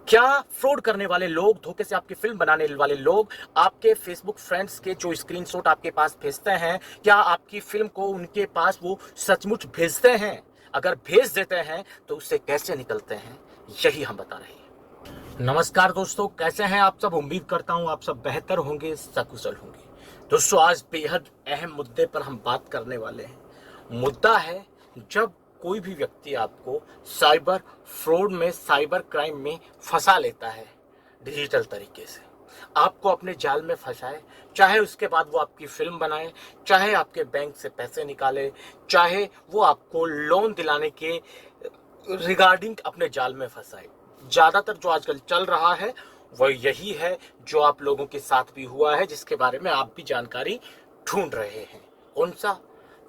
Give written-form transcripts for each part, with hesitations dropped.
क्या फ्रॉड करने वाले लोग, धोखे से आपकी फिल्म बनाने वाले लोग आपके फेसबुक फ्रेंड्स के जो स्क्रीनशॉट आपके पास भेजते हैं, क्या आपकी फिल्म को उनके पास वो सचमुच भेजते हैं? अगर भेज देते हैं तो उससे कैसे निकलते हैं, यही हम बता रहे हैं। नमस्कार दोस्तों, कैसे हैं आप सब? उम्मीद करता हूं आप सब बेहतर होंगे, सकुशल होंगे। दोस्तों, आज बेहद अहम मुद्दे पर हम बात करने वाले हैं। मुद्दा है, जब कोई भी व्यक्ति आपको साइबर फ्रॉड में, साइबर क्राइम में फंसा लेता है डिजिटल तरीके से, आपको अपने जाल में फंसाए, चाहे उसके बाद वो आपकी फिल्म बनाए, चाहे आपके बैंक से पैसे निकाले, चाहे वो आपको लोन दिलाने के रिगार्डिंग अपने जाल में फंसाए। ज्यादातर जो आजकल चल रहा है वह यही है, जो आप लोगों के साथ भी हुआ है, जिसके बारे में आप भी जानकारी ढूंढ रहे हैं। कौन सा?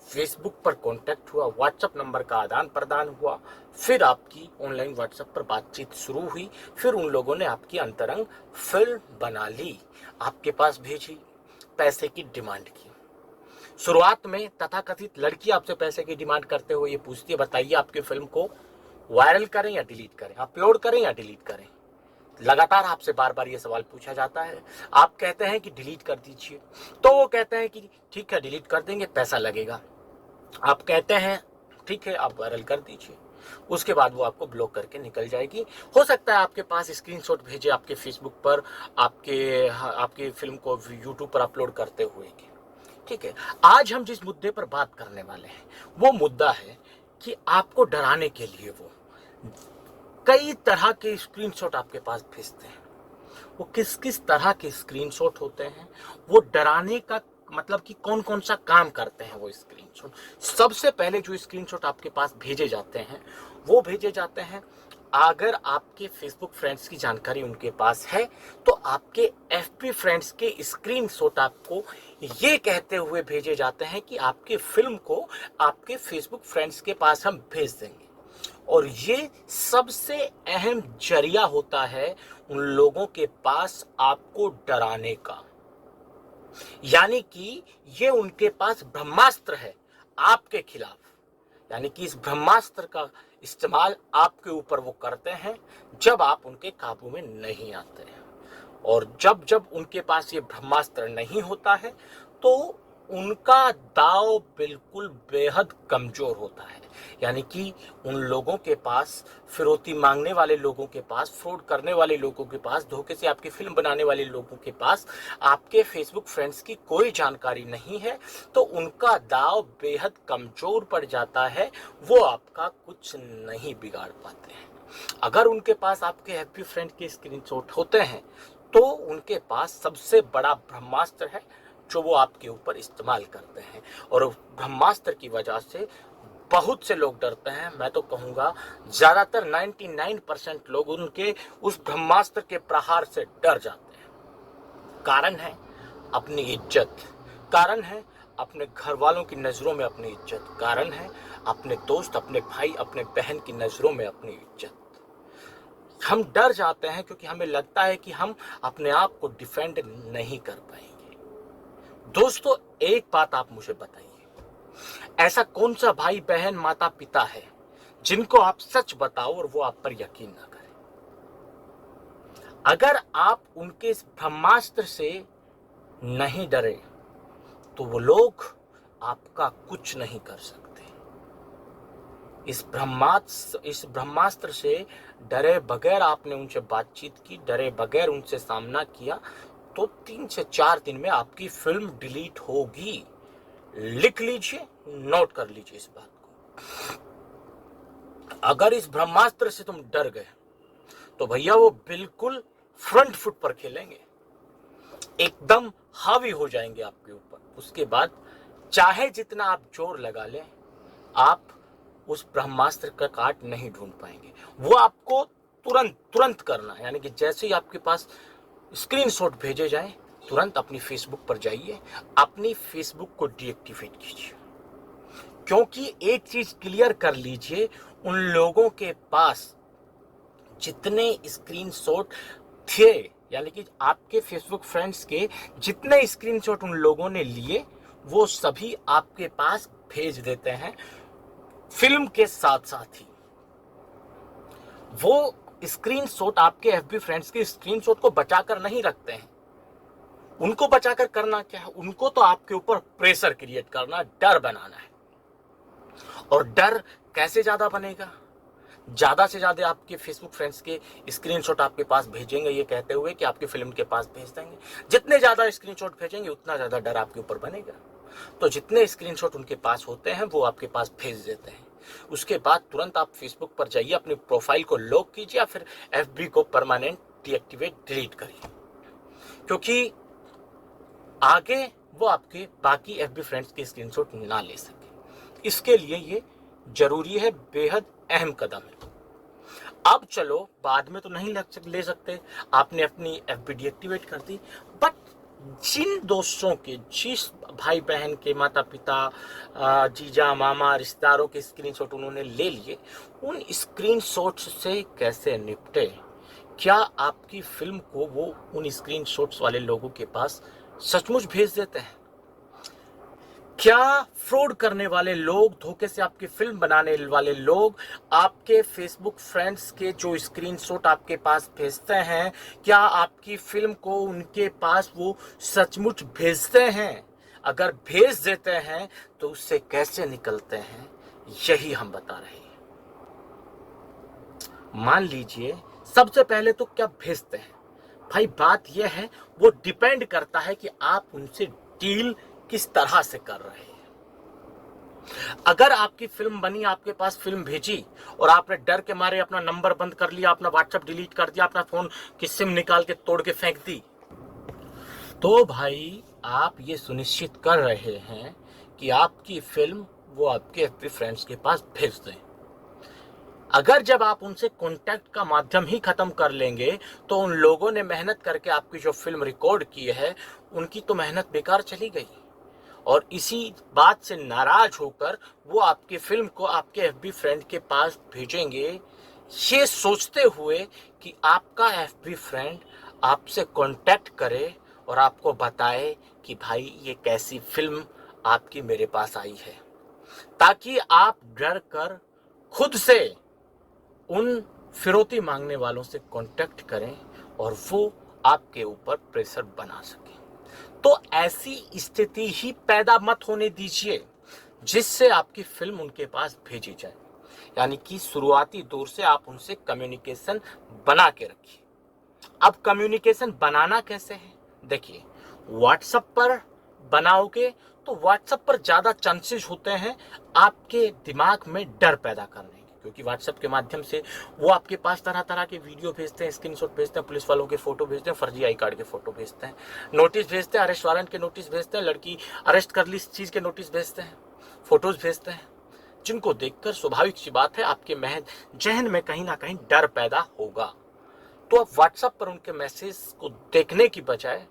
फेसबुक पर कांटेक्ट हुआ, व्हाट्सएप नंबर का आदान प्रदान हुआ, फिर आपकी ऑनलाइन व्हाट्सएप पर बातचीत शुरू हुई, फिर उन लोगों ने आपकी अंतरंग फिल्म बना ली, आपके पास भेजी, पैसे की डिमांड की। शुरुआत में तथाकथित लड़की आपसे पैसे की डिमांड करते हुए ये पूछती है, बताइए आपकी फिल्म को वायरल करें या डिलीट करें, अपलोड करें या डिलीट करें। लगातार आपसे बार बार ये सवाल पूछा जाता है। आप कहते हैं कि डिलीट कर दीजिए, तो वो कहते हैं कि ठीक है डिलीट कर देंगे, पैसा लगेगा। आप कहते हैं ठीक है आप वायरल कर दीजिए, उसके बाद वो आपको ब्लॉक करके निकल जाएगी। हो सकता है आपके पास स्क्रीनशॉट भेजे आपके फेसबुक पर, आपकी फिल्म को यूट्यूब पर अपलोड करते हुए की। ठीक है, आज हम जिस मुद्दे पर बात करने वाले हैं वो मुद्दा है कि आपको डराने के लिए वो कई तरह के स्क्रीनशॉट आपके पास भेजते हैं। वो किस किस तरह के स्क्रीनशॉट होते हैं, वो डराने का मतलब कि कौन कौन सा काम करते हैं वो स्क्रीनशॉट। सबसे पहले जो स्क्रीनशॉट आपके पास भेजे जाते हैं वो भेजे जाते हैं, अगर आपके फेसबुक फ्रेंड्स की जानकारी उनके पास है तो आपके एफबी फ्रेंड्स के स्क्रीनशॉट आपको ये कहते हुए भेजे जाते हैं कि आपकी फिल्म को आपके फेसबुक फ्रेंड्स के पास हम भेज देंगे। और ये सबसे अहम जरिया होता है उन लोगों के पास आपको डराने का। यानी कि ये उनके पास ब्रह्मास्त्र है आपके खिलाफ। यानी कि इस ब्रह्मास्त्र का इस्तेमाल आपके ऊपर वो करते हैं जब आप उनके काबू में नहीं आते हैं। और जब जब उनके पास ये ब्रह्मास्त्र नहीं होता है तो उनका दाव बिल्कुल बेहद कमजोर होता है। यानी कि उन लोगों के पास, फिरौती मांगने वाले लोगों के पास, फ्रॉड करने वाले लोगों के पास, धोखे से आपकी फिल्म बनाने वाले लोगों के पास आपके फेसबुक फ्रेंड्स की कोई जानकारी नहीं है, तो उनका दाव बेहद कमजोर पड़ जाता है। वो आपका कुछ नहीं बिगाड़ पाते हैं। अगर उनके पास आपके हैप्पी फ्रेंड के स्क्रीनशॉट होते हैं तो उनके पास सबसे बड़ा ब्रह्मास्त्र है जो वो आपके ऊपर इस्तेमाल करते हैं। और ब्रह्मास्त्र की वजह से बहुत से लोग डरते हैं। मैं तो कहूंगा ज्यादातर 99% लोग उनके उस ब्रह्मास्त्र के प्रहार से डर जाते हैं। कारण है अपनी इज्जत, कारण है अपने घर वालों की नजरों में अपनी इज्जत, कारण है अपने दोस्त, अपने भाई, अपने बहन की नजरों में अपनी इज्जत। हम डर जाते हैं क्योंकि हमें लगता है कि हम अपने आप को डिफेंड नहीं कर पाएंगे। दोस्तों, एक बात आप मुझे बताइए, ऐसा कौन सा भाई बहन, माता पिता है जिनको आप सच बताओ और वो आप पर यकीन ना करें? अगर आप उनके इस ब्रह्मास्त्र से नहीं डरे तो वो लोग आपका कुछ नहीं कर सकते। इस ब्रह्मास्त्र से डरे बगैर आपने उनसे बातचीत की, डरे बगैर उनसे सामना किया, तो 3 से 4 दिन में आपकी फिल्म डिलीट होगी। लिख लीजिए, नोट कर लीजिए इस बात को। अगर इस ब्रह्मास्त्र से तुम डर गए तो भैया वो बिल्कुल फ्रंट फुट पर खेलेंगे, एकदम हावी हो जाएंगे आपके ऊपर। उसके बाद चाहे जितना आप जोर लगा लें, आप उस ब्रह्मास्त्र का काट नहीं ढूंढ पाएंगे। वो आपको तुरंत तुरंत करना है। यानी कि जैसे ही आपके पास स्क्रीनशॉट भेजे जाएं, तुरंत अपनी फेसबुक पर जाइए, अपनी फेसबुक को डीएक्टिवेट कीजिए। क्योंकि एक चीज क्लियर कर लीजिए, उन लोगों के पास जितने स्क्रीनशॉट थे, यानी कि आपके फेसबुक फ्रेंड्स के जितने स्क्रीनशॉट उन लोगों ने लिए, वो सभी आपके पास भेज देते हैं फिल्म के साथ साथ ही। वो स्क्रीनशॉट आपके एफबी फ्रेंड्स के स्क्रीनशॉट को बचाकर नहीं रखते हैं। उनको बचाकर करना क्या है? उनको तो आपके ऊपर प्रेशर क्रिएट करना, डर बनाना है। और डर कैसे ज्यादा बनेगा? ज्यादा से ज्यादा आपके फेसबुक फ्रेंड्स के स्क्रीनशॉट आपके पास भेजेंगे ये कहते हुए कि आपकी फिल्म के पास भेज देंगे। जितने ज्यादा स्क्रीनशॉट भेजेंगे उतना ज्यादा डर आपके ऊपर बनेगा। तो जितने स्क्रीनशॉट उनके पास होते हैं वो आपके पास भेज देते हैं। उसके बाद तुरंत आप फेसबुक पर जाइए, अपनी प्रोफाइल को लॉक कीजिए या फिर एफबी को परमानेंट डीएक्टिवेट डिलीट करिए, क्योंकि आगे वो आपके बाकी एफबी फ्रेंड्स के स्क्रीनशॉट ना ले सके। इसके लिए ये जरूरी है, बेहद अहम कदम है। अब चलो, बाद में तो नहीं ले सकते, आपने अपनी एफबी डीएक्टिवेट कर दी, बट जिन दोस्तों के, जिस भाई बहन के, माता पिता, जीजा मामा, रिश्तेदारों के स्क्रीनशॉट उन्होंने ले लिए, उन स्क्रीनशॉट्स से कैसे निपटे? क्या आपकी फिल्म को वो उन स्क्रीनशॉट्स वाले लोगों के पास सचमुच भेज देते हैं? क्या फ्रॉड करने वाले लोग, धोखे से आपकी फिल्म बनाने वाले लोग आपके फेसबुक फ्रेंड्स के जो स्क्रीनशॉट आपके पास भेजते हैं, क्या आपकी फिल्म को उनके पास वो सचमुच भेजते हैं? अगर भेज देते हैं तो उससे कैसे निकलते हैं, यही हम बता रहे हैं। मान लीजिए, सबसे पहले तो क्या भेजते हैं भाई, बात यह है, वो डिपेंड करता है कि आप उनसे डील किस तरह से कर रहे हैं। अगर आपकी फिल्म बनी, आपके पास फिल्म भेजी और आपने डर के मारे अपना नंबर बंद कर लिया, अपना व्हाट्सएप डिलीट कर दिया, अपना फोन की सिम निकाल के तोड़ के फेंक दी, तो भाई आप ये सुनिश्चित कर रहे हैं कि आपकी फिल्म वो आपके एफबी फ्रेंड्स के पास भेज दें। अगर जब आप उनसे कांटेक्ट का माध्यम ही खत्म कर लेंगे तो उन लोगों ने मेहनत करके आपकी जो फिल्म रिकॉर्ड की है, उनकी तो मेहनत बेकार चली गई। और इसी बात से नाराज होकर वो आपकी फिल्म को आपके एफबी फ्रेंड के पास भेजेंगे, ये सोचते हुए कि आपका एफबी फ्रेंड आपसे कांटेक्ट करे और आपको बताए कि भाई ये कैसी फिल्म आपकी मेरे पास आई है, ताकि आप डर कर खुद से उन फिरौती मांगने वालों से कांटेक्ट करें और वो आपके ऊपर प्रेशर बना सके। तो ऐसी स्थिति ही पैदा मत होने दीजिए जिससे आपकी फिल्म उनके पास भेजी जाए। यानी कि शुरुआती दौर से आप उनसे कम्युनिकेशन बना के रखिए। अब कम्युनिकेशन बनाना कैसे है? देखिए, व्हाट्सएप पर बनाओगे तो व्हाट्सएप पर ज्यादा चांसेस होते हैं आपके दिमाग में डर पैदा करने, क्योंकि व्हाट्सएप के माध्यम से वो आपके पास तरह तरह के वीडियो भेजते हैं, स्क्रीनशॉट भेजते हैं, पुलिस वालों के फोटो भेजते हैं, फर्जी आई कार्ड के फोटो भेजते हैं, नोटिस भेजते हैं, अरेस्ट वारंट के नोटिस भेजते हैं, लड़की अरेस्ट कर ली इस चीज के नोटिस भेजते हैं, फोटोज भेजते हैं, जिनको देखकर स्वाभाविक सी बात है आपके जहन में कहीं ना कहीं डर पैदा होगा। तो आप व्हाट्सएप पर उनके मैसेज को देखने की बजाय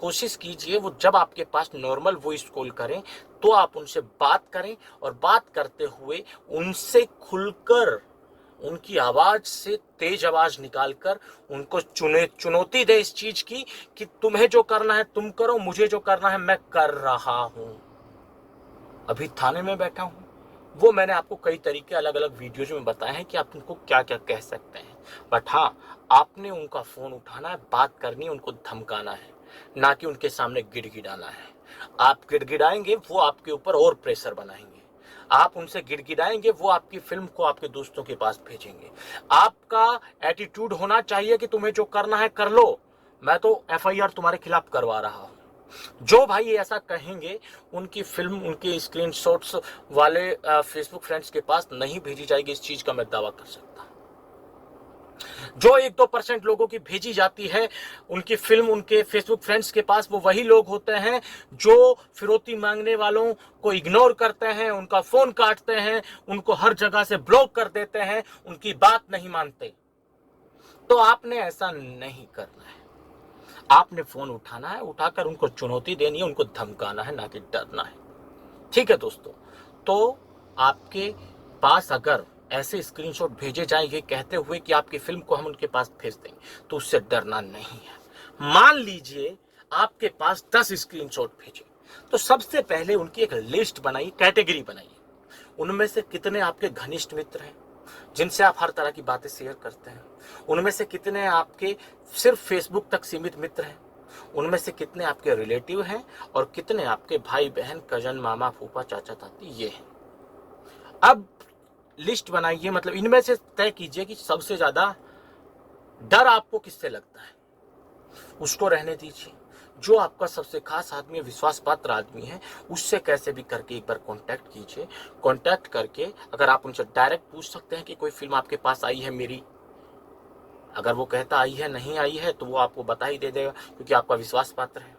कोशिश कीजिए वो जब आपके पास नॉर्मल वॉइस कॉल करें तो आप उनसे बात करें, और बात करते हुए उनसे खुलकर, उनकी आवाज से तेज आवाज निकालकर उनको चुनौती दे इस चीज की कि तुम्हें जो करना है तुम करो, मुझे जो करना है मैं कर रहा हूं। अभी थाने में बैठा हूं, वो मैंने आपको कई तरीके अलग अलग वीडियोज में बताए हैं कि आप उनको क्या क्या कह सकते हैं, बट हाँ, आपने उनका फोन उठाना है, बात करनी है, उनको धमकाना है, ना कि उनके सामने गिड़गिड़ाना है। आप गिड़गिड़ाएंगे वो आपके ऊपर और प्रेशर बनाएंगे, आप उनसे गिड़गिड़ाएंगे वो आपकी फिल्म को आपके दोस्तों के पास भेजेंगे। आपका एटीट्यूड होना चाहिए कि तुम्हें जो करना है कर लो, मैं तो एफआईआर तुम्हारे खिलाफ करवा रहा हूं। जो भाई ऐसा कहेंगे उनकी फिल्म उनके स्क्रीनशॉट्स वाले फेसबुक फ्रेंड्स के पास नहीं भेजी जाएगी, इस चीज का मैं दावा कर सकता हूं। जो 1-2% लोगों की भेजी जाती है उनकी फिल्म उनके फेसबुक फ्रेंड्स के पास, वो वही लोग होते हैं जो फिरौती मांगने वालों को इग्नोर करते हैं, उनका फोन काटते हैं, उनको हर जगह से ब्लॉक कर देते हैं, उनकी बात नहीं मानते। तो आपने ऐसा नहीं करना है, आपने फोन उठाना है, उठाकर उनको चुनौती देनी है, उनको धमकाना है, ना कि डरना है। ठीक है दोस्तों, तो आपके पास अगर ऐसे स्क्रीनशॉट भेजे जाएं ये कहते हुए कि आपकी फिल्म को हम उनके पास भेज देंगे, तो उससे डरना नहीं है। मान लीजिए आपके पास 10 स्क्रीनशॉट भेजे, तो सबसे पहले उनकी एक लिस्ट बनाइए, कैटेगरी बनाइए, उनमें से कितने आपके घनिष्ठ मित्र हैं जिनसे आप हर तरह की बातें शेयर करते हैं, उनमें से कितने आपके सिर्फ फेसबुक तक सीमित मित्र हैं, उनमें से कितने आपके रिलेटिव हैं और कितने आपके भाई बहन, कजन, मामा, फूफा, चाचा, ताती ये हैं। अब लिस्ट बनाइए, मतलब इनमें से तय कीजिए कि सबसे ज्यादा डर आपको किससे लगता है, उसको रहने दीजिए। जो आपका सबसे खास आदमी, विश्वास पात्र आदमी है, उससे कैसे भी करके एक बार कांटेक्ट कीजिए। कांटेक्ट करके अगर आप उनसे डायरेक्ट पूछ सकते हैं कि कोई फिल्म आपके पास आई है मेरी, अगर वो कहता आई है, नहीं आई है, तो वो आपको बता ही दे देगा क्योंकि आपका विश्वास पात्र है।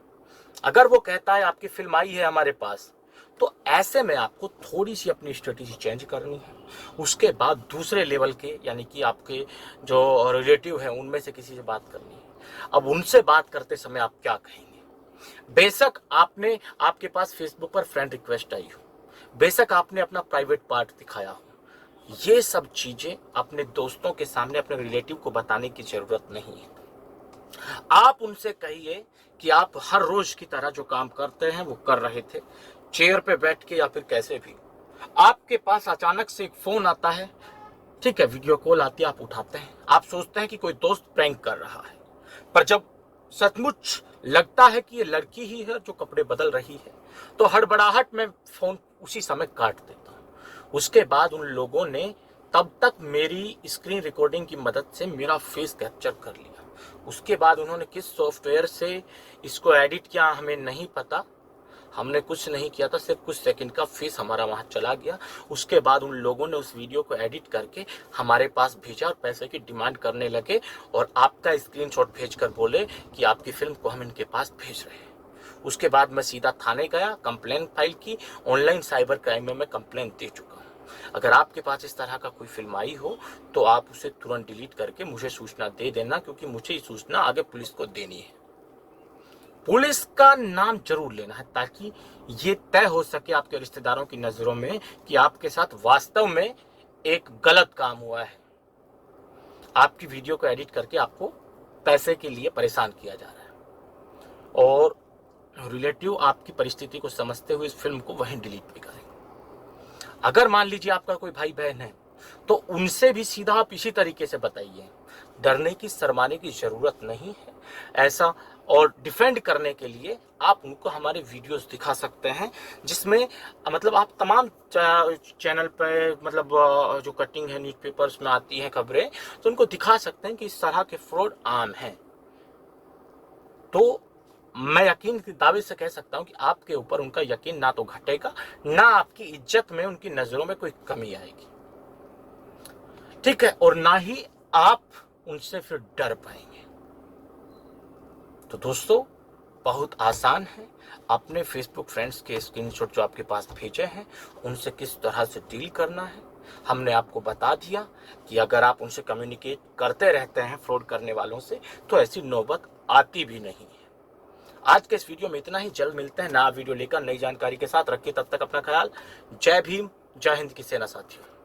अगर वो कहता है आपकी फिल्म आई है हमारे पास, तो ऐसे में आपको थोड़ी सी अपनी स्ट्रेटेजी चेंज करनी है। उसके बाद दूसरे लेवल के, यानी कि आपके जो रिलेटिव हैं उनमें से किसी से बात करनी है। अब उनसे बात करते समय आप क्या कहेंगे? बेशक आपके पास फेसबुक पर फ्रेंड रिक्वेस्ट आई हो, बेशक आपने अपना प्राइवेट पार्ट दिखाया हो, ये सब चीजें अपने दोस्तों के सामने, अपने रिलेटिव को बताने की जरूरत नहीं है। आप उनसे कहिए कि आप हर रोज की तरह जो काम करते हैं वो कर रहे थे, चेयर पे बैठ के या फिर कैसे भी। आपके पास अचानक से एक फोन आता है, ठीक है, वीडियो कॉल आती है, आप उठाते हैं, आप सोचते हैं कि कोई दोस्त प्रैंक कर रहा है, पर जब सचमुच लगता है कि ये लड़की ही है जो कपड़े बदल रही है, तो हड़बड़ाहट में फोन उसी समय काट देता हूं। उसके बाद उन लोगों ने तब तक मेरी स्क्रीन रिकॉर्डिंग की मदद से मेरा फेस कैप्चर कर लिया। उसके बाद उन्होंने किस सॉफ्टवेयर से इसको एडिट किया हमें नहीं पता, हमने कुछ नहीं किया था, सिर्फ कुछ सेकंड का फेस हमारा वहां चला गया। उसके बाद उन लोगों ने उस वीडियो को एडिट करके हमारे पास भेजा और पैसे की डिमांड करने लगे और आपका स्क्रीनशॉट भेजकर बोले कि आपकी फिल्म को हम इनके पास भेज रहे हैं। उसके बाद मैं सीधा थाने गया, कंप्लेन फाइल की, ऑनलाइन साइबर क्राइम में मैं कंप्लेन दे चुका हूँ। अगर आपके पास इस तरह का कोई फिल्म आई हो तो आप उसे तुरंत डिलीट करके मुझे सूचना दे देना, क्योंकि मुझे ये सूचना आगे पुलिस को देनी है। पुलिस का नाम जरूर लेना है ताकि ये तय हो सके आपके रिश्तेदारों की नजरों में कि आपके साथ वास्तव में एक गलत काम हुआ है। आपकी वीडियो को एडिट करके आपको पैसे के लिए परेशान किया जा रहा है और रिलेटिव आपकी परिस्थिति को समझते हुए इस फिल्म को वहीं डिलीट भी करेंगे। अगर मान लीजिए आपका कोई भाई बहन है तो उनसे भी सीधा आप इसी तरीके से बताइए। डरने की, शर्माने की जरूरत नहीं है ऐसा। और डिफेंड करने के लिए आप उनको हमारे वीडियोस दिखा सकते हैं, जिसमें मतलब आप तमाम चैनल पे, मतलब जो कटिंग है न्यूज़पेपर्स में आती हैं खबरें, तो उनको दिखा सकते हैं कि इस तरह के फ्रॉड आम हैं। तो मैं यकीन के दावे से कह सकता हूं कि आपके ऊपर उनका यकीन ना तो घटेगा, ना आपकी इज्जत में उनकी नजरों में कोई कमी आएगी, ठीक है, और ना ही आप उनसे फिर डर पाएंगे। तो दोस्तों, बहुत आसान है। अपने फेसबुक फ्रेंड्स के स्क्रीनशॉट जो आपके पास भेजे हैं उनसे किस तरह से डील करना है हमने आपको बता दिया कि अगर आप उनसे कम्युनिकेट करते रहते हैं फ्रॉड करने वालों से तो ऐसी नौबत आती भी नहीं है। आज के इस वीडियो में इतना ही। जल्द मिलते हैं नया वीडियो लेकर नई जानकारी के साथ। रखिए तब तक अपना ख्याल। जय भीम, जय हिंद की सेना साथियों।